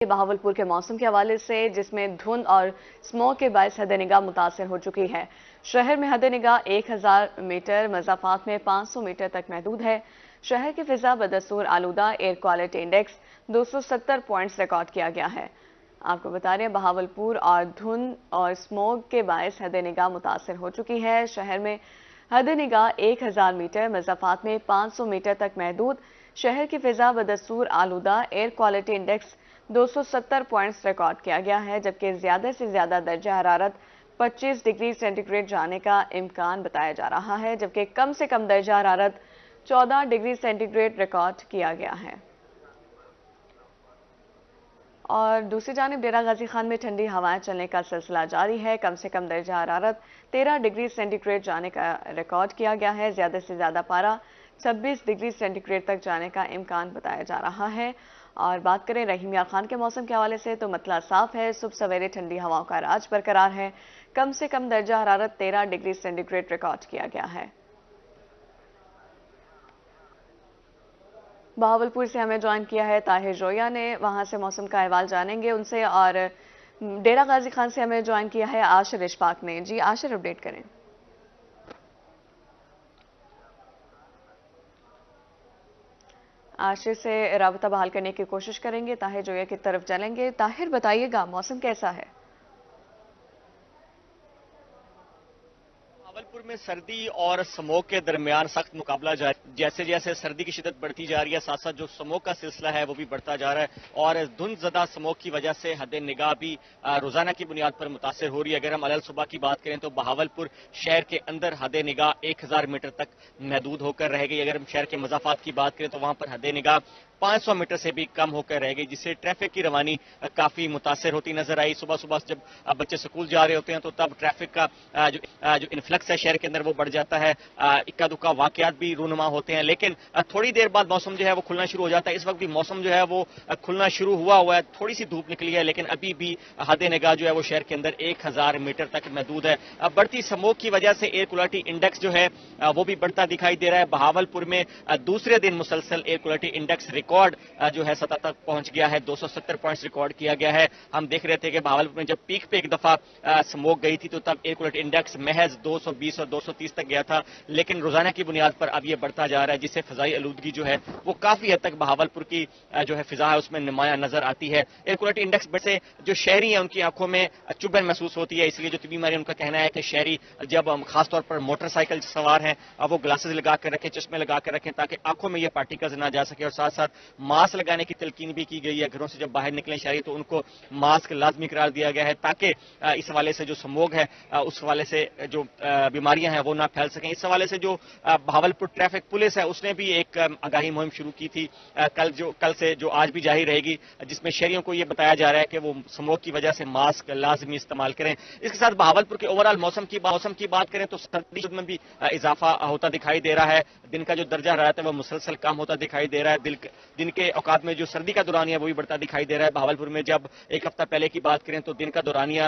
بہاولپور کے موسم کے حوالے سے جس میں دھند اور اسموگ کے باعث حد نگاہ متاثر ہو چکی ہے۔ شہر میں حد نگاہ 1000 میٹر، مضافات میں 500 میٹر تک محدود ہے۔ شہر کی فضا بدستور آلودہ، air quality index 270 points record کیا گیا ہے۔ آپ کو بتا رہے ہیں بہاولپور اور دھند اور اسموگ کے باعث حد نگاہ متاثر ہو چکی ہے۔ شہر میں حد نگاہ 1000 میٹر، مضافات میں 500 میٹر تک محدود۔ شہر کی فضا بدستور آلودہ، air quality index 270 points record کیا گیا ہے، جبکہ زیادہ سے زیادہ درجہ حرارت 25 ڈگری سینٹی گریڈ جانے کا امکان بتایا جا رہا ہے، جبکہ کم سے کم درجہ حرارت 14 ڈگری سینٹی گریڈ ریکارڈ کیا گیا ہے۔ اور دوسری جانب ڈیرہ غازی خان میں ٹھنڈی ہوائیں چلنے کا سلسلہ جاری ہے۔ کم سے کم درجہ حرارت 13 ڈگری سینٹی گریڈ جانے کا ریکارڈ کیا گیا ہے۔ زیادہ سے زیادہ پارہ 26 ڈگری سینٹی گریڈ تک جانے کا امکان بتایا جا رہا ہے۔ اور بات کریں رحیم یار خان کے موسم کے حوالے سے تو مطلع صاف ہے، صبح سویرے ٹھنڈی ہواؤں کا راج برقرار ہے۔ کم سے کم درجہ حرارت 13 ڈگری سینٹی گریڈ ریکارڈ کیا گیا ہے۔ بہاولپور سے ہمیں جوائن کیا ہے طاہر جویا نے، وہاں سے موسم کا احوال جانیں گے ان سے، اور ڈیرہ غازی خان سے ہمیں جوائن کیا ہے عاشر اشفاق نے۔ جی عاشر، اپڈیٹ کریں۔ عاشر سے رابطہ بحال کرنے کی کوشش کریں گے، طاہر جویا کی طرف چلیں گے۔ طاہر بتائیے گا موسم کیسا ہے؟ بہاولپور میں سردی اور سموگ کے درمیان سخت مقابلہ جاری، جیسے جیسے سردی کی شدت بڑھتی جا رہی ہے، ساتھ ساتھ جو سموگ کا سلسلہ ہے وہ بھی بڑھتا جا رہا ہے، اور دھند زدہ سموگ کی وجہ سے حد نگاہ بھی روزانہ کی بنیاد پر متاثر ہو رہی ہے۔ اگر ہم علل صبح کی بات کریں تو بہاولپور شہر کے اندر حد نگاہ 1000 میٹر تک محدود ہو کر رہ گئی۔ اگر ہم شہر کے مضافات کی بات کریں تو وہاں پر حد نگاہ 500 میٹر سے بھی کم ہو کر رہ گئی، جس سے ٹریفک کی روانی کافی متاثر ہوتی نظر آئی۔ صبح صبح جب بچے سکول جا رہے ہوتے ہیں تو تب ٹریفک کا جو انفلکس ہے شہر کے اندر وہ بڑھ جاتا ہے، اکا دکا واقعات بھی رونما ہوتے ہیں، لیکن تھوڑی دیر بعد موسم جو ہے وہ کھلنا شروع ہو جاتا ہے۔ اس وقت بھی موسم جو ہے وہ کھلنا شروع ہوا ہے، تھوڑی سی دھوپ نکلی ہے، لیکن ابھی بھی حد نگاہ جو ہے وہ شہر کے اندر 1000 میٹر تک محدود ہے۔ بڑھتی سموگ کی وجہ سے ایئر کوالٹی انڈیکس جو ہے وہ بھی بڑھتا دکھائی دے رہا ہے۔ بہاولپور میں دوسرے دن مسلسل ایئر کوالٹی انڈیکس ریکارڈ جو ہے سطح تک پہنچ گیا ہے، 270 پوائنٹس ریکارڈ کیا گیا ہے۔ ہم دیکھ رہے تھے کہ بہاولپور میں جب پیک پہ ایک دفعہ سموگ گئی تھی تو تب ایئر کوالٹی انڈیکس محض 220 اور 230 تک گیا تھا، لیکن روزانہ کی بنیاد پر اب یہ بڑھتا جا رہا ہے، جس سے فضائی آلودگی جو ہے وہ کافی حد تک بہاولپور کی جو ہے فضا ہے اس میں نمایاں نظر آتی ہے۔ ایئر کوالٹی انڈیکس سے جو شہری ہیں ان کی آنکھوں میں چبھن محسوس ہوتی ہے، اس لیے جو طبی ماہرین ان کا کہنا ہے کہ شہری جب خاص طور پر موٹر سائیکل سوار ہیں وہ گلاسز لگا کر رکھیں، چشمے لگا کر رکھیں تاکہ آنکھوں میں یہ پارٹیکلز نہ جا سکے، اور ساتھ ساتھ ماسک لگانے کی تلقین بھی کی گئی ہے۔ گھروں سے جب باہر نکلیں شہری تو ان کو ماسک لازمی قرار دیا گیا ہے تاکہ اس حوالے سے جو سموگ ہے اس حوالے سے جو بیماریاں ہیں وہ نہ پھیل سکیں۔ اس حوالے سے جو بہاولپور ٹریفک پولیس ہے اس نے بھی ایک آگاہی مہم شروع کی تھی، کل سے جو آج بھی جاری رہے گی، جس میں شہریوں کو یہ بتایا جا رہا ہے کہ وہ سموگ کی وجہ سے ماسک لازمی استعمال کریں۔ اس کے ساتھ بہاولپور کے اوورال موسم کی بات کریں تو سردی میں بھی اضافہ ہوتا دکھائی دے رہا ہے۔ دن کا جو درجہ حرارت ہے وہ مسلسل کم ہوتا دکھائی دے رہا ہے۔ دن کے اوقات میں جو سردی کا دورانیہ ہے وہ بھی بڑھتا دکھائی دے رہا ہے۔ بہاولپور میں جب ایک ہفتہ پہلے کی بات کریں تو دن کا دورانیہ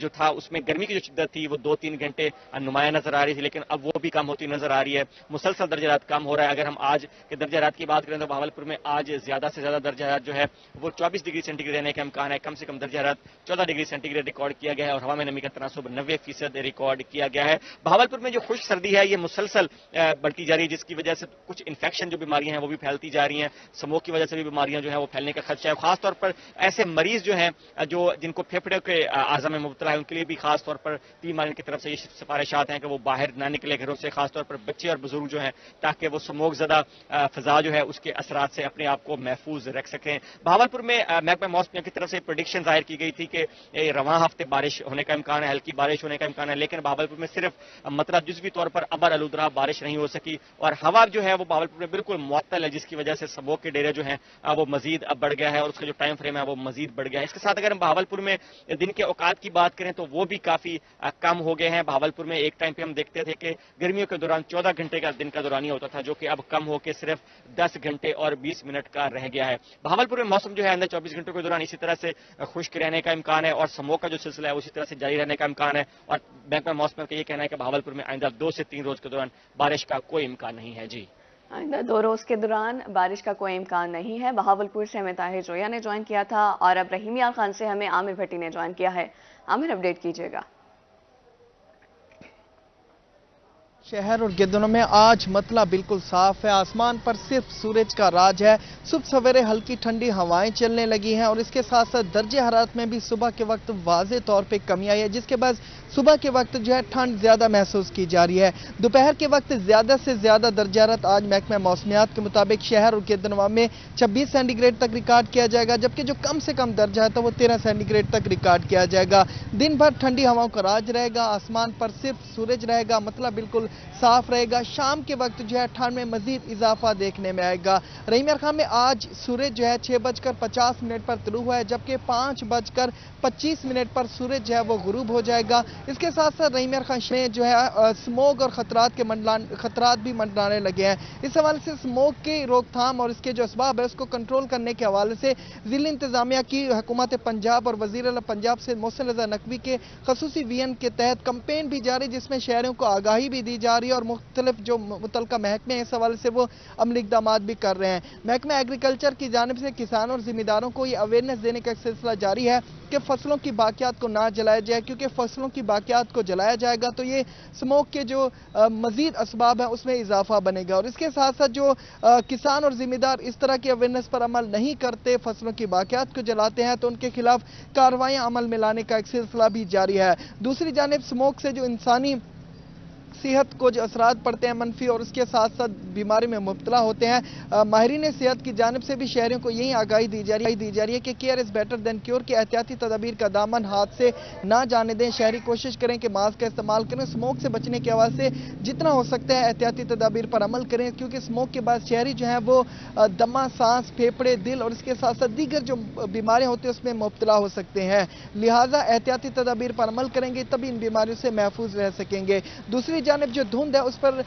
جو تھا اس میں گرمی کی جو شدت تھی وہ 2-3 گھنٹے نمایاں نظر آ رہی تھی، لیکن اب وہ بھی کم ہوتی نظر آ رہی ہے۔ مسلسل درجہ حرارت کم ہو رہا ہے۔ اگر ہم آج کے درجہ حرارت کی بات کریں تو بہاولپور میں آج زیادہ سے زیادہ درجہ حرارت جو ہے وہ 24 ڈگری سینٹی گریڈ رہنے کا امکان ہے۔ کم سے کم درجہ حرارت 14 ڈگری سینٹی گریڈ ریکارڈ کیا گیا ہے، اور ہوا میں نمی کا تناسب 90% ریکارڈ کیا گیا ہے۔ بہاولپور میں جو خشک سردی ہے یہ مسلسل بڑھتی جا رہی ہے، جس کی وجہ سے کچھ انفیکشن جو بیماریاں ہیں وہ بھی پھیلتی جا رہی ہیں۔ سموگ کی وجہ سے بھی بیماریاں جو ہیں وہ پھیلنے کا خدشہ ہے، خاص طور پر ایسے مریض جو ہیں جن کو پھیپھڑے کے اعضاء میں مبتلا ہے ان کے لیے بھی خاص طور پر بیماریوں کی طرف سے یہ سفارشات ہیں کہ وہ باہر نہ نکلے گھروں سے، خاص طور پر بچے اور بزرگ جو ہیں، تاکہ وہ سموگ زدہ فضا جو ہے اس کے اثرات سے اپنے آپ کو محفوظ رکھ سکیں۔ بہاولپور میں محکمہ موسمیات کی طرف سے پریڈکشن ظاہر کی گئی تھی کہ رواں ہفتے بارش ہونے کا امکان ہے، ہلکی بارش ہونے کا امکان ہے، لیکن بہاولپور میں صرف مطلب جزوی طور پر ابر آلودہ بارش نہیں ہو سکی، اور ہوا جو ہے وہ بہاولپور میں بالکل معطل ہے، جس کی وجہ سے سموگ کے ڈیرے جو ہیں وہ مزید بڑھ گیا ہے، اور اس کا جو ٹائم فریم ہے وہ مزید بڑھ گیا ہے۔ اس کے ساتھ اگر ہم بہاولپور میں دن کے اوقات کی بات کریں تو وہ بھی کافی کم ہو گئے ہیں۔ بہاولپور میں ایک ٹائم پہ ہم دیکھتے تھے کہ گرمیوں کے دوران 14 گھنٹے کا دن کا دورانیہ ہوتا تھا، جو کہ اب کم ہو کے صرف 10 گھنٹے اور 20 منٹ کا رہ گیا ہے۔ بہاولپور میں موسم جو ہے اندر 24 گھنٹوں کے دوران اسی طرح سے خشک رہنے کا امکان ہے، اور سموگ کا جو سلسلہ ہے اسی طرح سے جاری رہنے کا امکان ہے، اور محکمہ موسمیات کا یہ کہنا ہے کہ بہاولپور میں آئندہ 2 سے 3 روز کے دوران بارش کا کوئی امکان نہیں ہے۔ جی آئندہ 2 روز کے دوران بارش کا کوئی امکان نہیں ہے۔ بہاولپور سے ہمیں طاہر جویا نے جوائن کیا تھا اور اب رحیم یار خان سے ہمیں عامر بھٹی نے جوائن کیا ہے۔ عامر، اپڈیٹ کیجیے گا۔ شہر اور گردنوں میں آج مطلع بالکل صاف ہے، آسمان پر صرف سورج کا راج ہے۔ صبح سویرے ہلکی ٹھنڈی ہوائیں چلنے لگی ہیں اور اس کے ساتھ ساتھ درجہ حرارت میں بھی صبح کے وقت واضح طور پہ کمی آئی ہے، جس کے بعد صبح کے وقت جو ہے ٹھنڈ زیادہ محسوس کی جا رہی ہے۔ دوپہر کے وقت زیادہ سے زیادہ درجہ حرارت آج محکمہ موسمیات کے مطابق شہر اور گردنواں میں 26 سینٹی گریڈ تک ریکارڈ کیا جائے گا، جبکہ جو کم سے کم درجہ ہے تو وہ 13 سینٹی گریڈ تک ریکارڈ کیا جائے گا۔ دن بھر ٹھنڈی ہواؤں کا راج رہے گا، آسمان پر صرف سورج رہے گا، مطلب بالکل صاف رہے گا۔ شام کے وقت جو ہے ٹھنڈ میں مزید اضافہ دیکھنے میں آئے گا۔ رحیم یار خان میں آج سورج جو ہے 6:50 پر طلوع ہوا ہے، جبکہ 5:25 پر سورج جو ہے وہ غروب ہو جائے گا۔ اس کے ساتھ ساتھ رحیم یار خان میں جو ہے سموگ اور خطرات بھی منڈلانے لگے ہیں۔ اس حوالے سے سموگ کی روک تھام اور اس کے جو اسباب ہے اس کو کنٹرول کرنے کے حوالے سے ضلع انتظامیہ کی حکومت پنجاب اور وزیر اعلیٰ پنجاب سے محسن رضا نقوی کے خصوصی وی این کے تحت کمپین بھی جاری، جس میں شہریوں کو آگاہی بھی دی جا رہی ہے اور مختلف جو متعلقہ محکمے ہیں اس حوالے سے وہ عملی اقدامات بھی کر رہے ہیں۔ محکمہ ایگریکلچر کی جانب سے کسانوں اور ذمہ داروں کو یہ اویئرنیس دینے کا ایک سلسلہ جاری ہے کہ فصلوں کی باقیات کو نہ جلایا جائے، کیونکہ فصلوں کی باقیات کو جلایا جائے گا تو یہ سموک کے جو مزید اسباب ہیں اس میں اضافہ بنے گا، اور اس کے ساتھ ساتھ جو کسان اور ذمہ دار اس طرح کی اویئرنیس پر عمل نہیں کرتے، فصلوں کی باقیات کو جلاتے ہیں، تو ان کے خلاف کارروائیاں عمل میں لانے کا ایک سلسلہ بھی جاری ہے۔ دوسری جانب سموک سے جو انسانی صحت کو جو اثرات پڑتے ہیں منفی اور اس کے ساتھ ساتھ بیماری میں مبتلا ہوتے ہیں، ماہرین صحت کی جانب سے بھی شہریوں کو یہی آگاہی دی جا رہی ہے کہ care is better than cure کی احتیاطی تدابیر کا دامن ہاتھ سے نہ جانے دیں۔ شہری کوشش کریں کہ ماسک کا استعمال کریں، سموک سے بچنے کے حوالے سے جتنا ہو سکتا ہے احتیاطی تدابیر پر عمل کریں، کیونکہ سموک کے بعد شہری جو ہیں وہ دمہ، سانس، پھیپھڑے، دل اور اس کے ساتھ ساتھ دیگر جو بیماریاں ہوتی ہیں اس میں مبتلا ہو سکتے ہیں۔ لہٰذا احتیاطی تدابیر پر عمل کریں گے تبھی ان بیماریوں سے محفوظ رہ سکیں گے۔ دوسری جانب جو دھند ہے اس پر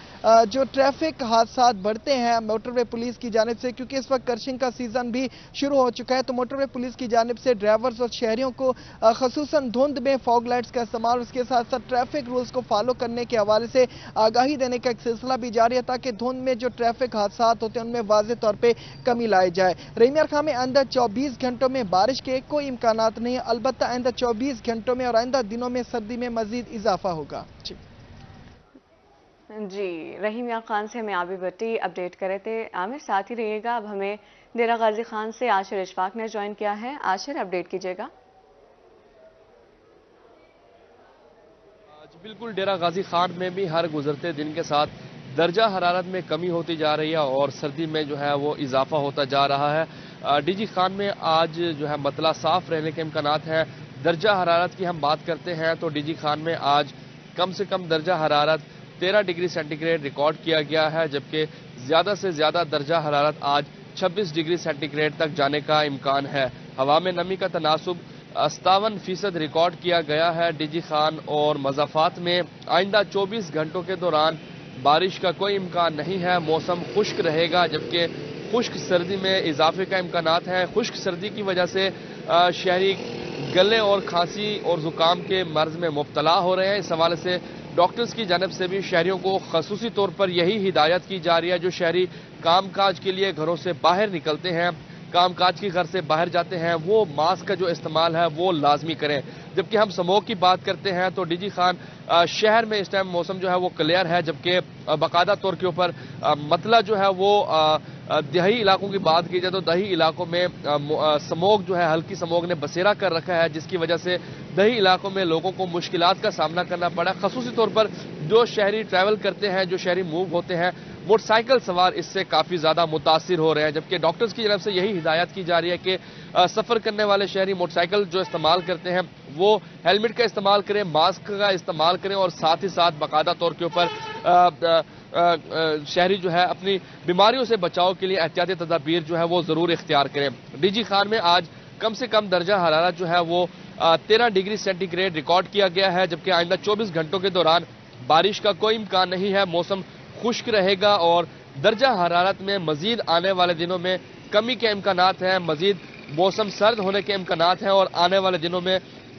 جو ٹریفک حادثات بڑھتے ہیں موٹر وے پولیس کی جانب سے، کیونکہ اس وقت کرشنگ کا سیزن بھی شروع ہو چکا ہے، تو موٹر وے پولیس کی جانب سے ڈرائیورز اور شہریوں کو خصوصاً دھند میں فوگ لائٹس کا استعمال، اس کے ساتھ ساتھ ٹریفک رولز کو فالو کرنے کے حوالے سے آگاہی دینے کا ایک سلسلہ بھی جاری ہے، تاکہ دھند میں جو ٹریفک حادثات ہوتے ہیں ان میں واضح طور پہ کمی لائی جائے۔ رحیم یار خان میں آئندہ 24 گھنٹوں میں بارش کے کوئی امکانات نہیں ہیں، البتہ آئندہ 24 گھنٹوں میں اور آئندہ دنوں میں سردی میں مزید اضافہ ہوگا۔ جی، رحیم یار خان سے ہمیں عامر بھٹی اپڈیٹ کرے تھے۔ عامر ساتھ ہی رہیے گا، اب ہمیں ڈیرہ غازی خان سے عاشر اشفاق نے جوائن کیا ہے۔ عاشر، اپڈیٹ کیجیے گا۔ بالکل، ڈیرہ غازی خان میں بھی ہر گزرتے دن کے ساتھ درجہ حرارت میں کمی ہوتی جا رہی ہے اور سردی میں جو ہے وہ اضافہ ہوتا جا رہا ہے۔ ڈی جی خان میں آج جو ہے مطلع صاف رہنے کے امکانات ہیں۔ درجہ حرارت کی ہم بات کرتے ہیں تو ڈی جی خان میں آج کم سے کم درجہ حرارت 13 ڈگری سینٹی گریڈ ریکارڈ کیا گیا ہے، جبکہ زیادہ سے زیادہ درجہ حرارت آج 26 ڈگری سینٹی گریڈ تک جانے کا امکان ہے۔ ہوا میں نمی کا تناسب 57% ریکارڈ کیا گیا ہے ڈی جی خان اور مضافات میں۔ آئندہ 24 گھنٹوں کے دوران بارش کا کوئی امکان نہیں ہے، موسم خشک رہے گا، جبکہ خشک سردی میں اضافے کا امکانات ہیں۔ خشک سردی کی وجہ سے شہری گلے اور کھانسی اور زکام کے مرض میں مبتلا ہو رہے ہیں۔ اس حوالے سے ڈاکٹرز کی جانب سے بھی شہریوں کو خصوصی طور پر یہی ہدایت کی جا رہی ہے، جو شہری کام کاج کے لیے گھروں سے باہر نکلتے ہیں، کام کاج کی گھر سے باہر جاتے ہیں، وہ ماسک کا جو استعمال ہے وہ لازمی کریں۔ جبکہ ہم سموگ کی بات کرتے ہیں تو ڈی جی خان شہر میں اس ٹائم موسم جو ہے وہ کلیئر ہے، جبکہ باقاعدہ طور کے اوپر مطلع جو ہے وہ دیہی علاقوں کی بات کی جائے تو دیہی علاقوں میں سموگ جو ہے ہلکی سموگ نے بسیرا کر رکھا ہے، جس کی وجہ سے دیہی علاقوں میں لوگوں کو مشکلات کا سامنا کرنا پڑا، خصوصی طور پر جو شہری ٹریول کرتے ہیں، جو شہری موو ہوتے ہیں، موٹر سائیکل سوار اس سے کافی زیادہ متاثر ہو رہے ہیں۔ جبکہ ڈاکٹرز کی جانب سے یہی ہدایت کی جا رہی ہے کہ سفر کرنے والے شہری موٹر سائیکل جو استعمال کرتے ہیں وہ ہیلمٹ کا استعمال کریں، ماسک کا استعمال کریں اور ساتھ ہی ساتھ باقاعدہ طور کے اوپر شہری جو ہے اپنی بیماریوں سے بچاؤ کے لیے احتیاطی تدابیر جو ہے وہ ضرور اختیار کریں۔ ڈی جی خان میں آج کم سے کم درجہ حرارت جو ہے وہ 13 ڈگری سینٹی گریڈ ریکارڈ کیا گیا ہے، جبکہ آئندہ 24 گھنٹوں کے دوران بارش کا کوئی امکان نہیں ہے، موسم خشک رہے گا اور درجہ حرارت میں مزید آنے والے دنوں میں کمی کے امکانات ہیں، مزید موسم سرد ہونے کے امکانات ہیں اور آنے والے دنوں میں